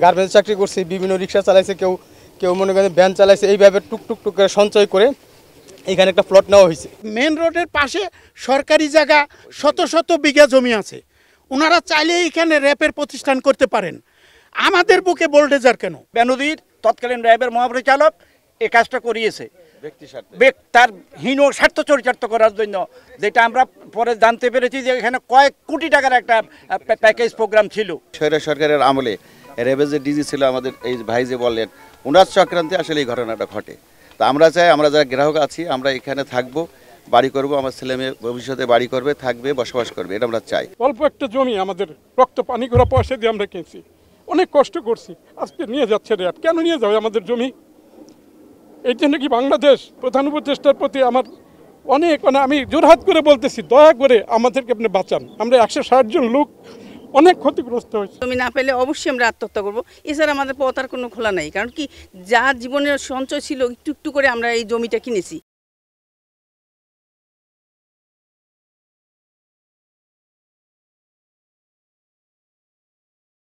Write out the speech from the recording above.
Garments চাকরি করছি, বিভিন্ন রিক্সা চালাইছে, কেউ কেউ মনে করেন ভ্যান চালাইছে, এইভাবে টুকটুক টুক করে সঞ্চয় করে এখানে একটা প্লট নেওয়া হয়েছে। মেন রোডের পাশে সরকারি জায়গা শত শত বিঘা জমি আছে, ওনারা চাইলে এখানে র্যাপের প্রতিষ্ঠান করতে পারেন। আমাদের বুকে বোল্ডেজার কেন? বেনজির তৎকালীন র্যাবের মহাপরিচালক এই কাজটা করিয়েছে তার হীন স্বার্থ চরিতার্থ করার জন্য, যেটা আমরা পরে জানতে পেরেছি যে এখানে কয়েক কোটি টাকার একটা প্যাকেজ প্রোগ্রাম ছিল। সরকারের আমলে র্যাবের যে ডিজি ছিল আমাদের এই ভাই যে বললেন, ওনার চক্রান্তে আসলে এই ঘটনাটা ঘটে। তো আমরা চাই, আমরা যারা গ্রাহক আছি আমরা এখানে থাকবো, বাড়ি করব, আমার ছেলে মেয়ে ভবিষ্যতে বাড়ি করবে, থাকবে, বসবাস করবে, এটা আমরা চাই। অল্প একটা জমি আমাদের রক্ত পানি করা পয়সা দিয়ে আমরা কিনছি, অনেক কষ্ট করছি, আজকে নিয়ে যাচ্ছে র্যাব। কেন নিয়ে যাবে আমাদের জমি? এই জন্য কি বাংলাদেশ প্রধান উপদেষ্টার প্রতি আমার অনেক আমি জোরহাত করে বলতেছি, দয়া করে আমাদেরকে আপনি বাঁচান। আমরা 160 জন লোক অনেক ক্ষতিগ্রস্ত হয়েছে। জমি না পেলে অবশ্যই আমরা আত্মহত্যা করবো, এছাড়া আমাদের পথ আর কোনো খোলা নাই। কারণ কি, যা জীবনের সঞ্চয় ছিল একটু একটু করে আমরা এই জমিটা কিনেছি।